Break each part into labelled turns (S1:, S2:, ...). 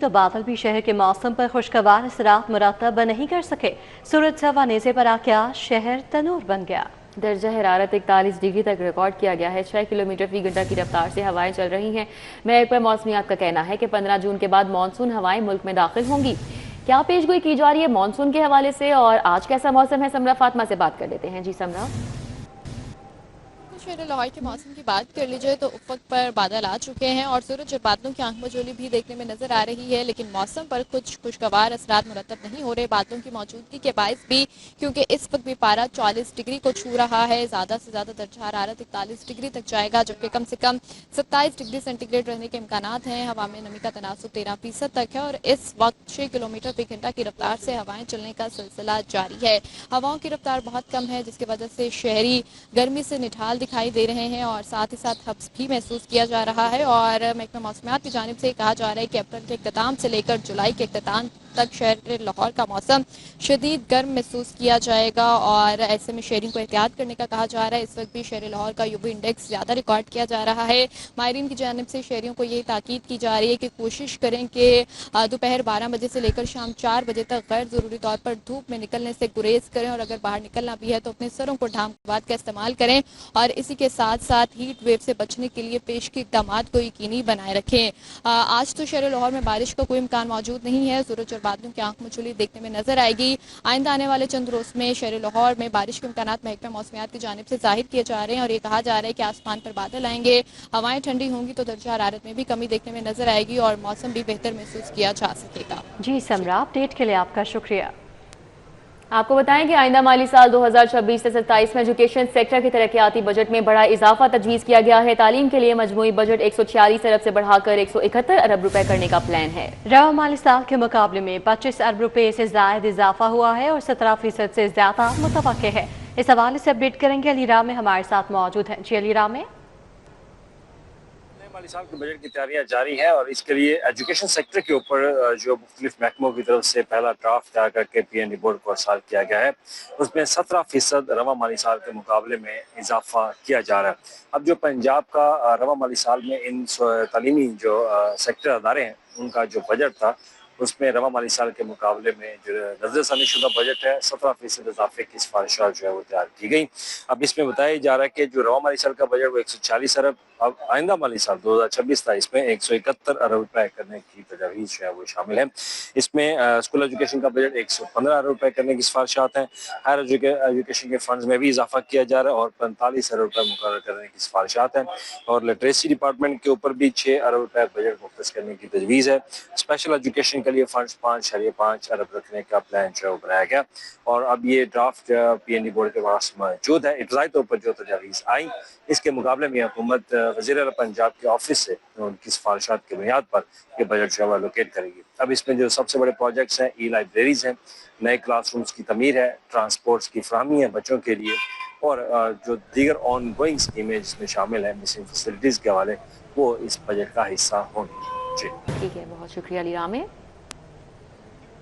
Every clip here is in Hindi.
S1: तो बादल भी शहर के मौसम पर खुशगवार असरात मुरतब नहीं कर सके। सूरज सवा नेज़े पर आकर शहर तनूर बन गया।
S2: दर्जा हरारत 41 डिग्री तक रिकॉर्ड किया गया है। 6 किलोमीटर फी घंटा की रफ्तार से हवाएं चल रही हैं। महकमा मौसमियात का कहना है कि 15 जून के बाद मानसून हवाएं मुल्क में दाखिल होंगी। क्या पेशगोई की जा रही है मानसून के हवाले से और आज कैसा मौसम है, समरा फातिमा से बात कर लेते हैं। जी समरा।
S3: शहर लाहौर के मौसम की बात कर ली जाए तो उफ़क़ पर बादल आ चुके हैं और सूरज और बादलों की आंख मचोली भी देखने में नजर आ रही है, लेकिन मौसम पर कुछ खुशगवार असरात मुरतब नहीं हो रहे बादलों की मौजूदगी के बायस भी, क्योंकि इस वक्त भी पारा 44 डिग्री को छू रहा है। ज़्यादा से ज़्यादा दर्जा हरारत 41 डिग्री तक जाएगा, जबकि कम से कम 27 डिग्री सेंटीग्रेड रहने के इम्कानात हैं। हवा में नमी का तनासुब 13% तक है और इस वक्त 6 किलोमीटर फी घंटा की रफ्तार से हवाएं चलने का सिलसिला जारी है। हवाओं की रफ्तार बहुत कम है, जिसकी वजह से शहरी गर्मी से निठाल दिखाई दे रहे हैं और साथ ही साथ हब्स भी महसूस किया जा रहा है। और महकमा मौसमियात की जानिब से कहा जा रहा है कि अप्रैल के इख्तिताम से लेकर जुलाई के इख्तिताम तक शहर लाहौर का मौसम शदीद गर्म महसूस किया जाएगा और ऐसे में शहरियों को एहतियात करने का कहा जा रहा है। इस वक्त भी शहर लाहौर का यूवी इंडेक्स ज़्यादा रिकॉर्ड किया जा रहा है। माहिरीन की जानिब से शहरियों को ये ताकीद की जा रही है कि कोशिश करें कि दोपहर 12 बजे से लेकर शाम 4 बजे तक गैर ज़रूरी तौर पर धूप में निकलने से गुरेज करें और अगर बाहर निकलना भी है तो अपने सरों को ढांक बात का इस्तेमाल करें और इसी के साथ साथ हीट वेव से बचने के लिए पेश के इक़दाम को यकीनी बनाए रखें। आज तो शहर लाहौर में बारिश का कोई इम्कान मौजूद नहीं है। सूरज और बादलों की आंख मचोली देखने में नजर आएगी। आइंदा आने वाले चंद रोज में शहर लाहौर में बारिश के इम्कानात महकमा मौसमियात की जानिब से जाहिर किए जा रहे हैं और ये कहा जा रहा है कि आसमान पर बादल आएंगे, हवाएं ठंडी होंगी तो दर्जा हरारत में भी कमी देखने में नजर आएगी और मौसम भी बेहतर महसूस किया जा सकेगा।
S1: जी समरा, अपडेट के लिए आपका शुक्रिया।
S2: आपको बताएं कि आइंदा माली साल 2026 से 27 में एजुकेशन सेक्टर के तरक्याती बजट में बड़ा इजाफा तजवीज़ किया गया है। तालीम के लिए मजमूई बजट 146 अरब से बढ़ाकर 171 अरब रुपए करने का प्लान है।
S1: रवा माली साल के मुकाबले में 25 अरब रुपए से जायद इजाफा हुआ है और 17% से ज्यादा मुतवक्के है। इस हवाले से अपडेट करेंगे अली रामे हमारे साथ मौजूद हैं। जी अली रामे।
S4: माली साल के बजट की तैयारियां जारी है और इसके लिए एजुकेशन सेक्टर के ऊपर जो मुख्तलिफ महकमों की तरफ से पहला ड्राफ्ट तैयार करके PND बोर्ड को अर्साल किया गया है, उसमें 17% रवा माली साल के मुकाबले में इजाफा किया जा रहा है। अब जो पंजाब का रवा माली साल में इन तालीमी जो सेक्टर अदारे हैं उनका जो बजट था उसमें रवा माली साल के मुकाबले में जो नजरसानी शुदा बजट है 17% इजाफे की सिफारिशात जो है वो तैयार की गई। अब इसमें बताया जा रहा है कि जो रवा माली साल का बजट वो 140 अरब, अब आइंदा माली साल 2026-27 में 171 अरब रुपए करने की तजवीज़ जो है वो शामिल है। इसमें स्कूल एजुकेशन का बजट 115 अरब रुपए करने की सिफारिशात हैं। हायर एजुकेशन के फंड्स में भी इजाफा किया जा रहा है और 45 अरब रुपए मुकर्रर करने की सिफारिशात हैं और लिटरेसी डिपार्टमेंट के ऊपर भी 6 अरब रुपए बजट मुख्तस करने की तजवीज़ है। स्पेशल एजुकेशन के लिए फंड्स 5.5 अरब रखने का प्लान जो है बनाया गया और अब ये ड्राफ्ट PND बोर्ड के पास मौजूद है। इब्तदाई तौर पर जो तजवीज़ आई इसके मुकाबले में हुकूमत वज़ीर आला पंजाब के ऑफिस से उनकी सिफारिशात की बुनियाद पर ये बजट जो है एलोकेट करेगी। अब इसमें जो सबसे बड़े प्रोजेक्ट्स हैं ई-लाइब्रेरीज़ हैं, नए क्लासरूम्स की तमीर है, ट्रांसपोर्ट्स की फराहमी है बच्चों के लिए और जो दीगर ऑन गोइंग स्कीमें जिसमें शामिल है मिसिंग फैसिलिटीज़ के हवाले वो इस बजट का हिस्सा होंगी। जी
S2: ठीक है, बहुत शुक्रिया अली रामे।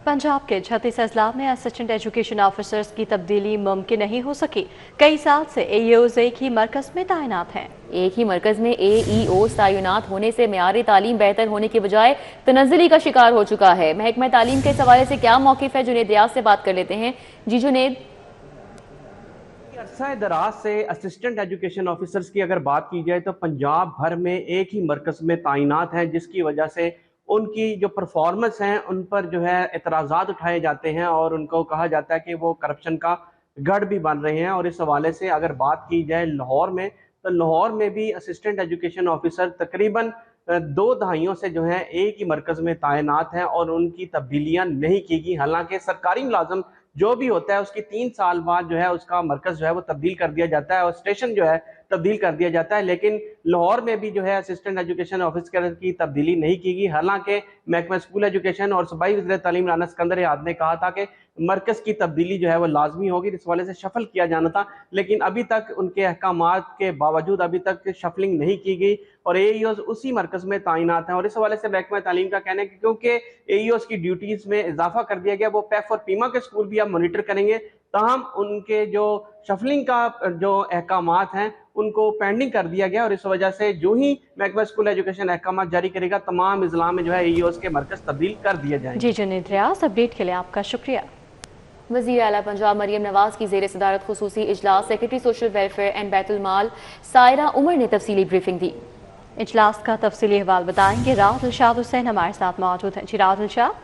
S1: पंजाब के 36 अजला में असिस्टेंट एजुकेशन ऑफिसर्स की तब्दीली मुमकिन नहीं हो सकी। कई साल से AEOs एक ही मरकज में तैनात हैं।
S2: एक ही मरकज में AEOs तैनात होने से मेयारी तालीम बेहतर होने की बजाय तनज़्ज़ुली का शिकार हो चुका है। महकमा तालीम के इस हवाले से क्या मौक़िफ़ है, जुनैद रियाज से बात कर लेते हैं। जी जुनैद।
S5: अरसा दराज से असिस्टेंट एजुकेशन ऑफिसर्स की अगर बात की जाए तो पंजाब भर में एक ही मरकज में तैनात हैं, जिसकी वजह से उनकी जो परफॉर्मेंस हैं उन पर जो है एतराज़ात उठाए जाते हैं और उनको कहा जाता है कि वो करप्शन का गढ़ भी बन रहे हैं। और इस हवाले से अगर बात की जाए लाहौर में तो लाहौर में भी असिस्टेंट एजुकेशन ऑफिसर तकरीबन 2 दहाइयों से जो है एक ही मरकज में तैनात हैं और उनकी तब्दीलियां नहीं की गई। हालांकि सरकारी मुलाजम जो भी होता है उसकी 3 साल बाद जो है उसका मरकज जो है वो तब्दील कर दिया जाता है और स्टेशन जो है तब्दील कर दिया जाता है, लेकिन लाहौर में भी जो है असिस्टेंट एजुकेशन ऑफिसर की तब्दीली नहीं की गई। हालांकि महकमा स्कूल एजुकेशन और सूबाई वज़ीर तालीम राना सिकंदर याद ने कहा था कि मरकज की तब्दीली जो है वो लाजमी होगी, इस वाले से शफल किया जाना था, लेकिन अभी तक उनके अहकामात के बावजूद अभी तक शफलिंग नहीं की गई और AEOs उसी मरकज में तैनात हैं। और इस हवाले से महकमा तालीम का कहना है कि क्योंकि AEOs की ड्यूटीज में इजाफा कर दिया गया, वो पैफ और पीमा के स्कूल भी अब मॉनिटर करेंगे, ताहम उनके जो शफलिंग का जो अहकामात हैं उनको पेंडिंग कर दिया गया और इस वजह से जो ही महकमा स्कूल एजुकेशन अहकाम जारी करेगा तमाम अजला में जो है EOs के मरकज़ तब्दील कर दिए जाएंगे।
S1: जी जुनैद रियाज, अपडेट के लिए आपका शुक्रिया।
S2: वज़ीर आला पंजाब मरियम नवाज की ज़ेर सदारत खुसूसी इजलास सेक्रेटरी सोशल वेलफेयर एंड बैतुल माल सायरा उमर ने तफसीली ब्रीफिंग दी।
S1: इजलास का तफसीली अहवाल बताएंगे राहत इरशाद हुसैन हमारे साथ मौजूद हैं। जी राहत इरशाद।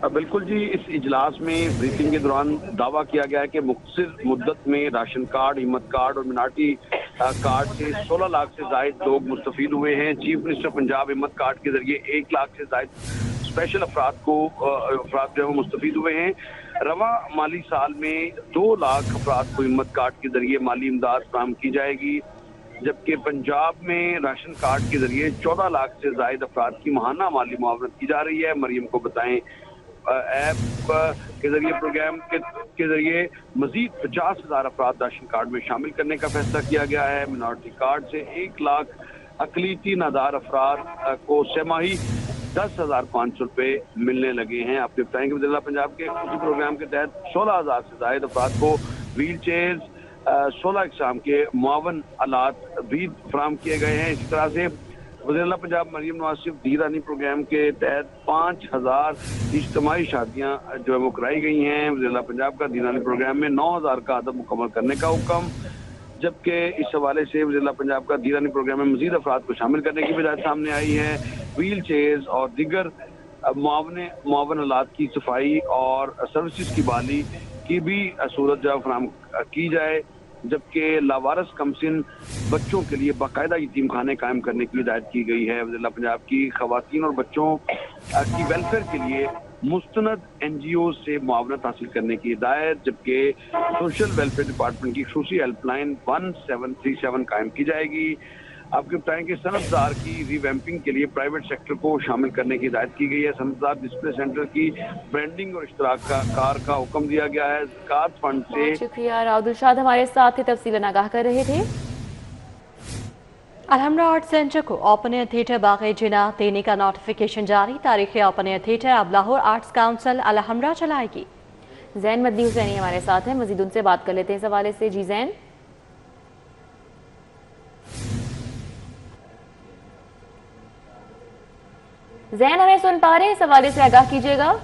S6: बिल्कुल जी, इस इजलास में ब्रीफिंग के दौरान दावा किया गया है कि मुख्तसर मुद्दत में राशन कार्ड, हिम्मत कार्ड और मिनाटी कार्ड से 16 लाख से जायद लोग मुस्तफीद हुए हैं। चीफ मिनिस्टर पंजाब हिम्मत कार्ड के जरिए 1 लाख से जायद स्पेशल अफराद जो है वो मुस्तफीद हुए हैं। रवा माली साल में 2 लाख अफराद को हिम्मत कार्ड के जरिए माली इमदाद फराहम की जाएगी, जबकि पंजाब में राशन कार्ड के जरिए 14 लाख से जायद अफराद की माहाना माली मुआवनत की जा रही है। मरियम को बताएं ऐप के जरिए प्रोग्राम के जरिए मजीद 50,000 अफराद राशन कार्ड में शामिल करने का फैसला किया गया है। मिनॉरिटी कार्ड से 1 लाख अकलीती नादार अफराद को छमाही 10,500 रुपये मिलने लगे हैं। आपको बताएंगे वज़ीर पंजाब के उसी प्रोग्राम के तहत 16,000 से जायद अफराद को व्हील चेयर्स, 16 इकसाम के मुआवन आलात भी फराहम किए गए हैं। इसी तरह से वज़ीर पंजाब मरियम नवाज सिर्फ दीरानी प्रोग्राम के तहत 5,000 इज्तिमाई शादियाँ जो है वो कराई गई हैं। वज़ीर पंजाब का दीरानी प्रोग्राम में 9,000 का अदब मुकम्मल करने का हुक्म, जबकि इस हवाले से वज़ीर पंजाब का दीरानी प्रोग्राम में मज़ीद अफराद को शामिल करने की वजह सामने आई है। व्हील चेयर्स और दीगर मुआवन आलात की सफाई और सर्विसेज की बहाली की भी सूरत जो फराहम की जाए, जबकि लावारस कमसिन बच्चों के लिए बाकायदा यतीम खाने कायम करने की हिदायत की गई है। वज़ीर पंजाब की खवातीन और बच्चों की वेलफेयर के लिए मुस्तनद NGO से मुआवनत हासिल करने की हिदायत, जबकि सोशल वेलफेयर डिपार्टमेंट की खुसूसी हेल्पलाइन 1737 कायम की जाएगी। आपको बताएं कि सनतदार की रिवैम्पिंग के लिए प्राइवेट सेक्टर को शामिल करने की हिदायत की गई है। सनतदार डिस्प्ले सेंटर की ब्रांडिंग और इश्तराक कार का हुक्म दिया गया है। ज़कात फंड से
S2: शुक्रिया। राहुल शाद हमारे साथ तफसीलन आगाह कर रहे थे।
S1: अलहमरा आर्ट सेंटर को ओपन एयर थिएटर बाग़ जिना देने का नोटिफिकेशन जारी। तारीखी ओपन एयर थिएटर अब लाहौर आर्ट्स काउंसिल अलहमरा चलाएगी।
S2: जैन मदनी हुसैनी हमारे साथ हैं, मजीद उनसे बात कर लेते हैं इस हवाले से। जी जैन। जैन हमें सुन पा रहे हैं? इस हवाले से आगाह कीजिएगा।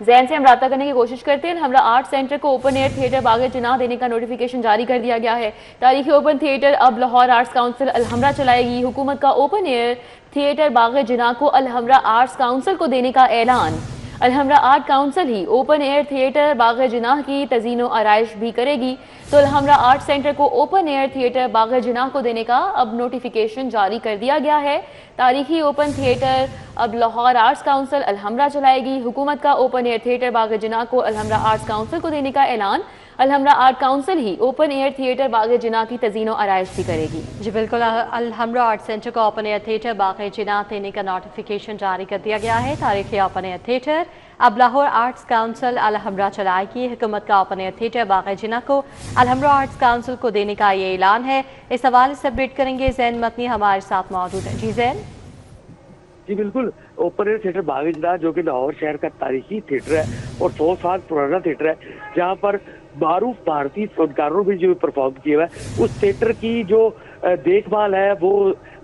S2: जैन से हम राब्ता करने की कोशिश करते हैं। हमरा आर्ट सेंटर को ओपन एयर थिएटर बाग़ जिनाह देने का नोटिफिकेशन जारी कर दिया गया है। तारीखी ओपन थिएटर अब लाहौर आर्ट्स काउंसिल अलहमरा चलाएगी। हुकूमत का ओपन एयर थिएटर बाग़ जिनाह को अलहमरा आर्ट्स काउंसिल को देने का ऐलान। अलहमरा आर्ट काउंसिल ही ओपन एयर थिएटर बाग़ जिनाह की तज़ीनो आराइश भी करेगी, तो अलहमरा आर्ट सेंटर को ओपन एयर थिएटर बाग़ जिनाह को देने का अब नोटिफिकेशन जारी कर दिया गया है। तारीखी ओपन थिएटर अब लाहौर आर्ट्स काउंसिल अलहमरा चलाएगी। हुकूमत का ओपन एयर थिएटर बाग़ जिनाह को अलहमरा आर्ट्स काउंसिल को देने का ऐलान। अलहमरा आर्ट काउंसिल ही ओपन एयर थिएटर बाग़ जिनाह की तज़ीनो आराइश भी करेगी।
S1: जी बिल्कुल, अलहमरा आर्ट सेंटर को ओपन एयर थिएटर बाग़ जिनाह देने का नोटिफिकेशन जारी कर दिया गया है। तारीखी ओपन एयर थिएटर अब लाहौर आर्ट्स काउंसिल अलहमरा चलाएगी। हुकूमत का ओपन एयर थिएटर बाग़ जिनाह को अलहमरा आर्ट्स काउंसिल को देने का ये ऐलान है। इस हवाले से अपडेट करेंगे जैन मतनी हमारे साथ मौजूद है। जी जैन।
S7: जी बिल्कुल, ओपन एयर थिएटर बाग़ जिनाह जो कि लाहौर शहर का तारीखी थिएटर है और 100 साल पुराना थिएटर है, जहाँ पर मारूफ भारतीय फनकारों भी जो परफॉर्म किया हुआ है, उस थिएटर की जो देखभाल है वो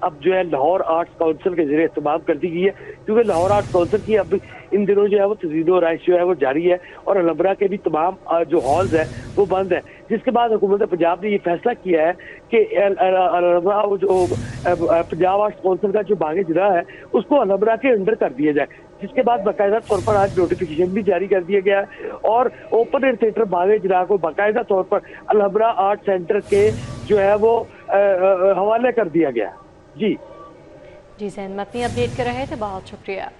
S7: अब जो है लाहौर आर्ट्स काउंसिल के जरिए इस्तेमाल कर दी गई है, क्योंकि लाहौर आर्ट्स काउंसिल की अब इन दिनों जो है वो तज़ीनो आराइश जो है वो जारी है और अलहमरा के भी तमाम जो हॉल्स हैं वो बंद है, जिसके बाद हुकूमत पंजाब ने ये फैसला किया है कि अलहमरा जो पंजाब आर्ट्स काउंसिल का जो बाग़ जिनाह है उसको अलहमरा के अंडर कर दिया जाए, जिसके बाद बाकायदा तौर पर आज नोटिफिकेशन भी जारी कर दिया गया है और ओपन एयर थिएटर बाग़ जिनाह को बाकायदा तौर पर अलहमरा आर्ट सेंटर के जो है वो हवाले कर दिया गया। जी
S1: जैन मतनी अपडेट कर रहे थे, बहुत शुक्रिया।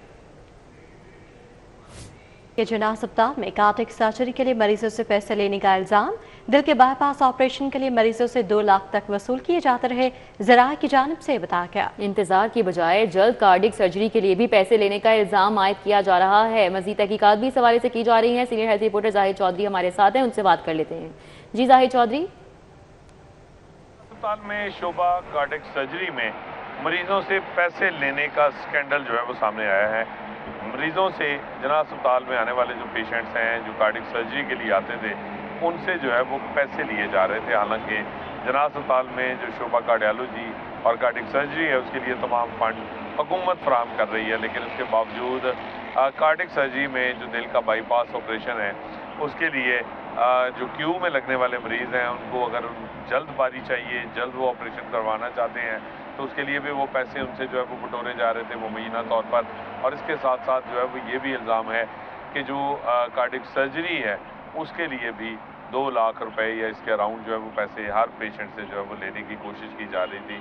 S1: जिना अस्पताल में कार्डियक सर्जरी के लिए मरीजों से पैसे लेने का इल्जाम। दिल के बाईपास ऑपरेशन के लिए मरीजों से 2 लाख तक वसूल किए जाते रहे, ज़राए की जानिब से बताया गया।
S2: इंतजार की बजाय जल्द कार्डियक सर्जरी के लिए भी पैसे लेने का इल्जाम आयद किया जा रहा है। मजीद तहकीकात भी इस हवाले से की जा रही है। Senior health reporter Zahid Chaudhary हमारे साथ हैं, उनसे बात कर लेते हैं। जी जाहिद चौधरी।
S8: अस्पताल में शोभा कार्डियक सर्जरी में मरीजों से पैसे लेने का स्कैंडल जो है वो सामने आया है। मरीजों से जना अस्पताल में आने वाले जो पेशेंट्स हैं जो कार्डियक सर्जरी के लिए आते थे, उनसे जो है वो पैसे लिए जा रहे थे। हालांकि जना अस्पताल में जो शोबा कार्डियोलॉजी और कार्डिक सर्जरी है उसके लिए तमाम फंड हुकूमत फराहम कर रही है, लेकिन उसके बावजूद कार्डिक सर्जरी में जो दिल का बाईपास ऑपरेशन है उसके लिए जो क्यू में लगने वाले मरीज़ हैं उनको अगर जल्द बारी चाहिए, जल्द वो ऑपरेशन करवाना चाहते हैं तो उसके लिए भी वो पैसे उनसे जो है वो बटोरे जा रहे थे मुबैना तौर पर। और इसके साथ साथ जो है वो ये भी इल्ज़ाम है कि जो कार्डिक सर्जरी है उसके लिए भी 2 लाख रुपए या इसके अराउंड जो है वो पैसे हर पेशेंट से जो है वो लेने की कोशिश की जा रही थी।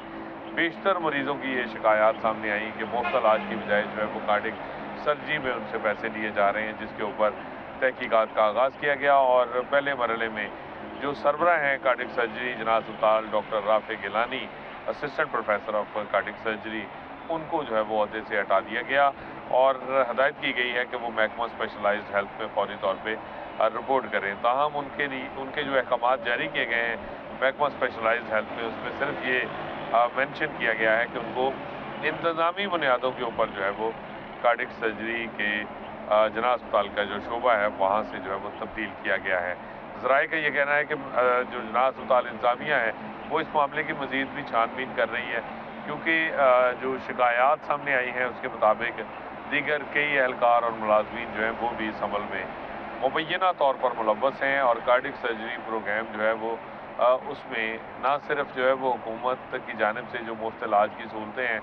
S8: बेशतर मरीज़ों की ये शिकायत सामने आई कि मुफ्त इलाज की बजाय जो है वो कार्डिक सर्जरी में उनसे पैसे लिए जा रहे हैं, जिसके ऊपर तहकीकात का आगाज़ किया गया। और पहले मरहले में जो सरबराह हैं कार्डिक सर्जरी जना अस्पताल doctor Rafay Gilani, assistant professor of cardiac surgery, उनको जो है वो अहदे से हटा दिया गया और हदायत की गई है कि वो महकमा स्पेशलाइज्ड हेल्थ में फौरी तौर पे रिपोर्ट करें। ताहम उनके जो अहकामात जारी किए गए हैं महकमा स्पेशलाइज्ड हेल्थ में, उसमें सिर्फ ये मेंशन किया गया है कि उनको इंतज़ामी बुनियादों के ऊपर जो है वो कार्डिक सर्जरी के जना अस्पताल का जो शोबा है वहाँ से जो है वो तब्दील किया गया है। ज़राए का ये कहना है कि जो जना अस्पताल इंतज़ामिया है वो इस मामले की मज़ीद भी छानबीन कर रही है, क्योंकि जो शिकायत सामने आई हैं उसके मुताबिक दीगर कई एहलकार और मुलाजमीन जो हैं वो भी इस अमल में मुबैना तौर पर मुलव्वस हैं और कार्डिक सर्जरी प्रोग्राम जो है वो उसमें ना सिर्फ जो है वो हुकूमत की जानिब से जो मुफ्त इलाज की सहूलतें हैं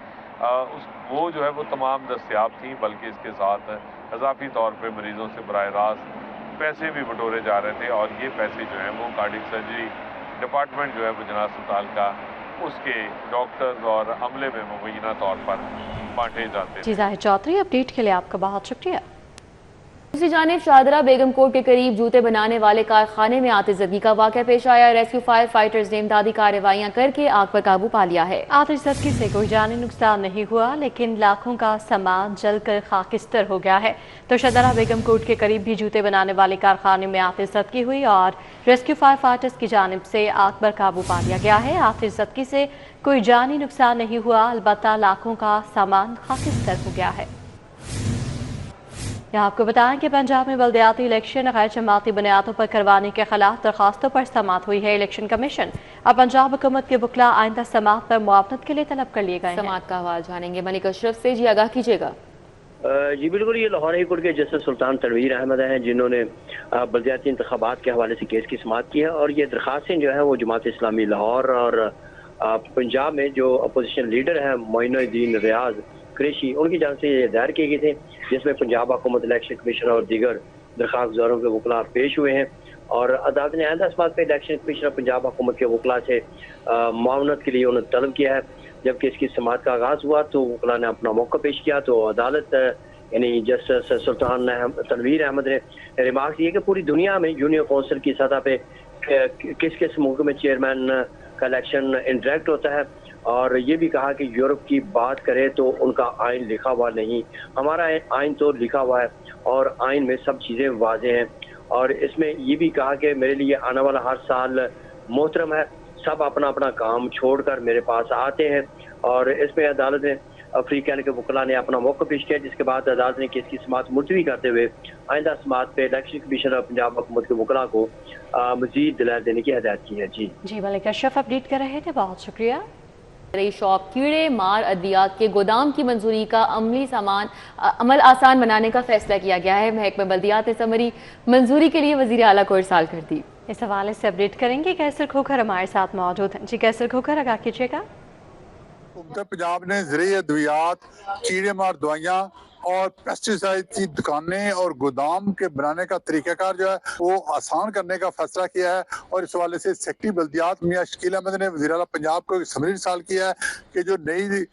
S8: वो जो है वो तमाम दस्तयाब थी, बल्कि इसके साथ इजाफी तौर पे मरीज़ों से बराह रास्त पैसे भी बटोरे जा रहे थे और ये पैसे जो हैं वो कार्डिक सर्जरी डिपार्टमेंट जो है वो जना अस्पताल का उसके डॉक्टर्स और अमले में मुबैना तौर पर बांटे जाते थे।
S1: जी जाहिर चौधरी, अपडेट के लिए आपका बहुत शुक्रिया।
S2: दूसरी जानिब शाहदरा बेगम कोट के करीब जूते बनाने वाले कारखाने में आतिशज़दगी का वाक़या पेश आया। रेस्क्यू फायर फाइटर्स ने इमदादी कार्रवाइयां करके आग पर काबू पा लिया है।
S1: आतिशज़दगी से कोई जानी नुकसान नहीं हुआ, लेकिन लाखों का सामान जलकर खाकिस्तर हो गया है। तो शाहदरा बेगम कोट के करीब भी जूते बनाने वाले कारखाने में आतिशज़दगी हुई और रेस्क्यू फायर फाइटर्स की जानिब से आग पर काबू पा लिया गया है। आतिशज़दगी से कोई जानी नुकसान नहीं हुआ, अलबत्ता लाखों का सामान खाकिस्तर हो गया है। यहाँ आपको बताएं कि पंजाब में बल्दियाती इलेक्शन गैर जमाती बुनियादों पर करवाने के खिलाफ दरखास्तों पर समाअत हुई है। इलेक्शन कमीशन और पंजाब हुकूमत के वकला आइंदा समाअत पर मुआवनत के लिए तलब कर लिए गए हैं।
S2: समाअत का हवाला जानेंगे मलिक अशरफ से। जी आगाह कीजिएगा।
S7: जी बिल्कुल, ये लाहौर हाई कोर्ट के जस्टिस सुल्तान तनवीर अहमद हैं जिन्होंने बल्दियाती इंतखाबात के हवाले से केस की समाअत की है और ये दरखास्तें जो है वो जमात इस्लामी लाहौर और पंजाब में जो अपोजिशन लीडर है मोइनुद्दीन रियाज कुरैशी उनकी जान से ये दायर किए गए थे, जिसमें पंजाब हुकूमत इलेक्शन कमीशन और दीगर दरखास्त गुजारों के वकला पेश हुए हैं और अदालत ने आइंदा इस बात पर इलेक्शन कमीशन और पंजाब हुकूमत के वकला से मुआवनत के लिए उन्हें तलब किया है। जबकि इसकी समाअत का आगाज़ हुआ तो वकला ने अपना मौका पेश किया तो अदालत यानी जस्टिस सुल्तान तनवीर अहमद ने रिमार्क दिए कि पूरी दुनिया में यूनियन कौंसिल की सतह पे किस किस मुल्क में चेयरमैन का इलेक्शन इंटरेक्ट होता है और ये भी कहा कि यूरोप की बात करें तो उनका आइन लिखा हुआ नहीं, हमारा आइन तो लिखा हुआ है और आइन में सब चीज़ें वाज़ेह हैं। और इसमें ये भी कहा कि मेरे लिए आने वाला हर साल मोहतरम है, सब अपना अपना काम छोड़कर मेरे पास आते हैं। और इसमें अदालत ने अफ्रीका के वकला ने अपना मौका पेश किया, जिसके बाद अदालत ने केस की समाअत मुलतवी करते हुए आइंदा समाअत पे इलेक्शन कमीशन और पंजाब हुकूमत के वकला को मजीद दलाल देने की हदायत की है। जी
S1: मलिक अशरफ अपडेट कर रहे थे, बहुत शुक्रिया।
S2: शॉप कीड़े मार अद्वियात के गोदाम की मंजूरी का अमल आसान बनाने का फैसला किया गया है। महकमा बल्दियात ने समरी मंजूरी के लिए वजीर आला को इरसाल कर दी।
S1: इस हवाले से अपडेट करेंगे कैसर खोखर हमारे साथ मौजूद हैं। जी कैसर खोखर, आगाह कीजिएगा।
S9: उत्तर पंजाब ने ज़रिए अद्वियात, कीड़े मार दवाइयाँ और पेस्टिसाइड की दुकानें और गोदाम के बनाने का तरीक़ाकार जो है वो आसान करने का फैसला किया है और इस हवाले से सेक्रेटरी बल्दियात मियां शकील अहमद ने वज़ीर आला पंजाब को समरी इरसाल किया है कि जो नई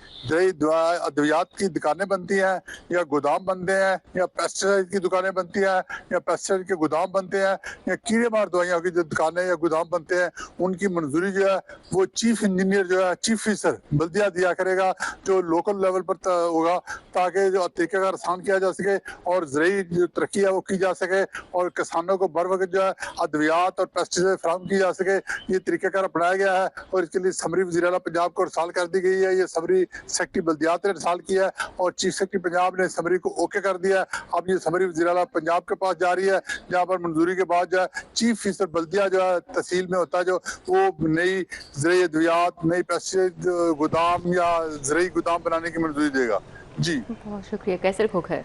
S9: अद्वियात की दुकानें बनती हैं या गोदाम बनते हैं या पेस्टिसाइड की दुकानें बनती हैं या पेस्टिसाइड के गोदाम बनते हैं या कीड़े मार दवाइयों की जो दुकानें या गोदाम बनते हैं उनकी मंजूरी जो है वो चीफ इंजीनियर जो है चीफ ऑफिसर बल्दिया दिया करेगा, जो लोकल लेवल पर होगा, ताकि जो तरीके तरीकाकार आसान किया जा सके और ज़रूरी जो तरक्की है वो की जा सके और किसानों को बर वक्त जो है अद्वियात और पेस्टिसाइड फराहम की जा सके, ये तरीकाकार अपनाया गया है। और इसके लिए समरी वज़ीर आला पंजाब को रिसाल कर दी गई है। ये समरी सेक्रेटरी बल्दियात ने रिसाल किया है और चीफ सेक्रेटरी पंजाब ने समरी को ओके कर दिया है। अब ये समरी वज़ीर आला पंजाब के पास जा रही है, जहाँ पर मंजूरी के बाद जो है चीफ ऑफिसर बल्दिया जो है तहसील में होता है, जो वो नई ज़रूरी अद्वियात, नई पेस्टिसाइड गोदाम या ज़रूरी गोदाम बनाने की मंजूरी देगा। जी
S2: बहुत शुक्रिया। कैसर खोखर।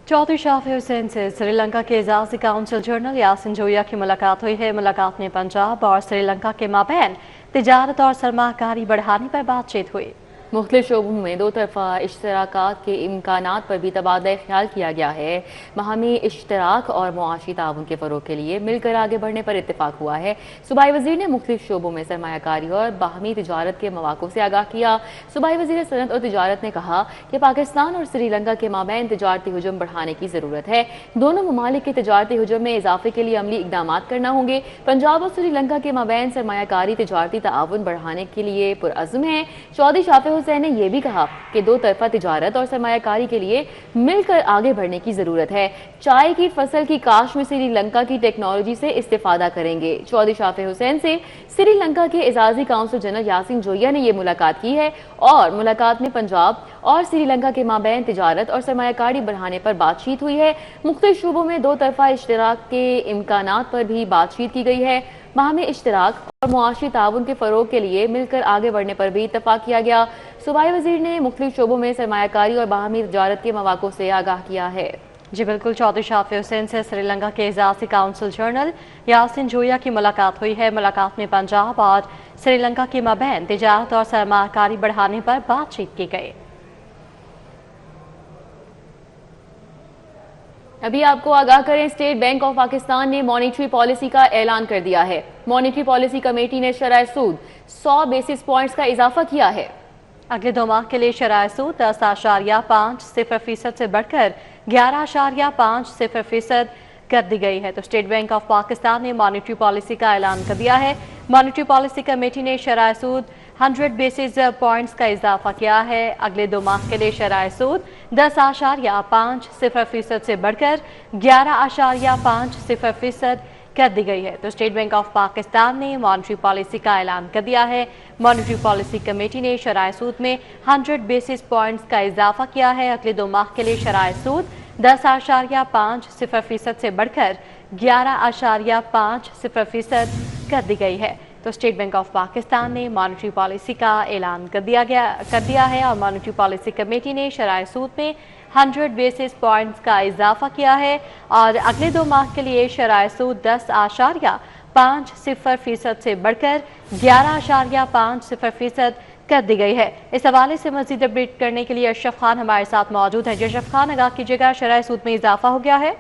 S1: चौधरी शाफी हुसैन से श्रीलंका के एजाजी काउंसिल जनरल यासिन जोया की मुलाकात हुई है। मुलाकात में पंजाब और श्रीलंका के माबैन तिजारत और सरमाकारी बढ़ाने पर बातचीत हुई।
S2: मुख्तलिफ शोबों में दो तरफा इश्तराकात के इम्कानात पर भी तबादला ख्याल किया गया है। बाहमी इश्तराक और मुआशी ताउन के फ़रोग के लिए मिलकर आगे बढ़ने पर इत्तेफाक हुआ है। सूबाई वज़ीर ने मुख्तलिफ शोबों में सरमायाकारी और बाहमी तिजारत के मौक़ों से आगाह किया। सूबाई वज़ीर सनअत और तिजारत ने कहा कि पाकिस्तान और श्रीलंका के माबैन तिजारती हुजूम बढ़ाने की ज़रूरत है। दोनों ममालिक के तिजारती हुजूम में इजाफे के लिए अमली इक़दाम करना होंगे। पंजाब और श्रीलंका के माबैन सरमायाकारी तिजारती ताउन बढ़ाने के लिए पुरअज़्म है। चौधरी शाफी हुसैन ने यह भी कहा कि दो तरफा तिजारत और सरमायाकारी के लिए मिलकर आगे बढ़ने की जरूरत है। चाय की फसल की काश्त में श्रीलंका की टेक्नोलॉजी से इस्तेफादा करेंगे। चौधरी शाफी हुसैन से श्रीलंका के एजाजी काउंसिल जनरल यासिन जोया ने यह मुलाकात की है और मुलाकात में पंजाब और श्रीलंका के माबैन तिजारत और सरमायाकारी बढ़ाने पर बातचीत हुई है। मुख्तलिफ शोबों में दो तरफा इश्तराक के इम्कानात पर भी बातचीत की गई है। बाहमी इश्तराक और मुआशी ताउन के फ़रोग के लिए मिलकर आगे बढ़ने पर भी इत्तफाक किया गया। सूबाई वज़ीर ने मुख्तलिफ शोबों में सरमायाकारी और बाहमी तिजारत के मौक़ों से आगाह किया है।
S1: जी बिल्कुल। चौधरी शाफी हुसैन से श्रीलंका के एजाजी काउंसिल जनरल यासिन जोया की मुलाकात हुई है। मुलाकात में पंजाब और श्रीलंका के माबैन तिजारत और सरमायाकारी बढ़ाने पर बातचीत की गई।
S2: अभी आपको आगाह करें, स्टेट बैंक ऑफ पाकिस्तान ने मॉनेटरी पॉलिसी का ऐलान कर दिया है। मॉनेटरी पॉलिसी कमेटी ने शरह सूद 100 बेसिस पॉइंट्स का इजाफा किया है।
S1: अगले 2 माह के लिए शरह सूद 10.50% से बढ़कर 11.50% कर दी गई है। तो स्टेट बैंक ऑफ पाकिस्तान ने मॉनेटरी पॉलिसी का ऐलान कर दिया है। मॉनेटरी पॉलिसी कमेटी ने शरह सूद 100 बेसिस पॉइंट्स का इजाफा किया है। अगले 2 माह के लिए शरह सूद 10.50% से बढ़कर 11.50% कर दी गई है। तो स्टेट बैंक ऑफ पाकिस्तान ने मॉनेटरी पॉलिसी का ऐलान कर दिया है। मॉनेटरी पॉलिसी कमेटी ने शरह सूद में 100 बेसिस पॉइंट्स का इजाफा किया है। अगले 2 माह के लिए शरह सूद 10.50% से बढ़कर 11.50% कर दी गई है। तो स्टेट बैंक ऑफ पाकिस्तान ने मॉनेटरी पॉलिसी का ऐलान कर दिया है और मॉनेटरी पॉलिसी कमेटी ने शरह सूद में 100 बेसिस पॉइंट्स का इजाफा किया है और अगले 2 माह के लिए शरह सूद 10.50% से बढ़कर 11.50% कर दी गई है। इस हवाले से मजीद अपडेट करने के लिए अशरफ खान हमारे साथ मौजूद है। अशरफ खान, आगाह कीजिएगा, शरह सूद में इजाफा हो गया है?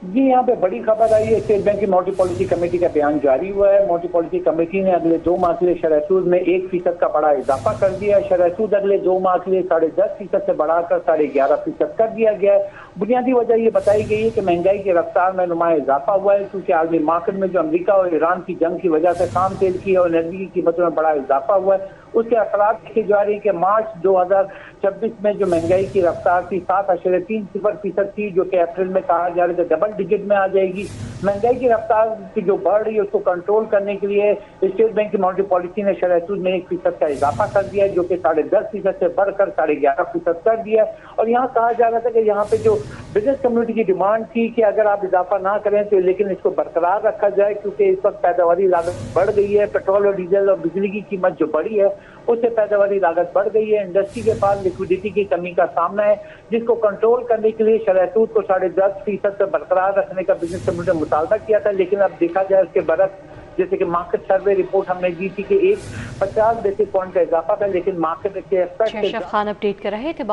S10: जी, यहाँ पे बड़ी खबर आई है। स्टेट बैंक की मॉनेटरी पॉलिसी कमेटी का बयान जारी हुआ है। मॉनेटरी पॉलिसी कमेटी ने अगले 2 माह के लिए शरह सूद में 1% का बड़ा इजाफा कर दिया है। शरह सूद अगले 2 माह के लिए 10.5% से बढ़ाकर 11.5% कर दिया गया है। बुनियादी वजह ये बताई गई है कि महंगाई की रफ्तार में नुमाया इजाफा हुआ है, क्योंकि आलमी मार्केट में जो अमरीका और ईरान की जंग की वजह से खाम तेल की और एनर्जी की कीमतों में बड़ा इजाफा हुआ है। उसके असरात देखे जा रही है कि मार्च 2026 में जो महंगाई की रफ्तार थी 7.30% थी, जो कि अप्रैल में कहा जा रहा था डबल डिजिट में आ जाएगी। महंगाई की रफ्तार की जो बढ़ रही है उसको कंट्रोल करने के लिए स्टेट बैंक की मॉनेटरी पॉलिसी ने शरह सूद में 1% का इजाफा कर दिया है, जो कि 10.5% से बढ़कर 11.5% कर दिया है। और यहाँ कहा जा रहा था कि यहाँ पे जो बिजनेस कम्युनिटी की डिमांड थी कि अगर आप इजाफा ना करें तो लेकिन इसको बरकरार रखा जाए, क्योंकि इस वक्त पैदावारी लागत बढ़ गई है। पेट्रोल और डीजल और बिजली की कीमत जो बढ़ी है उससे पैदावारी लागत बढ़ गई है। इंडस्ट्री के पास लिक्विडिटी की कमी का सामना है, जिसको कंट्रोल करने के लिए शरह सूद को 10.5% से बरकरार रखने का बिजनेस कम्युनिटी ने मुतालबा किया था। लेकिन अब देखा जाए उसके बरक्स, जैसे कि मार्केट सर्वे रिपोर्ट हमने दी थी कि 50 बेसिस पॉइंट का इजाफा था, लेकिन मार्केट के
S1: अशरफ खान अपडेट कर रहे थे।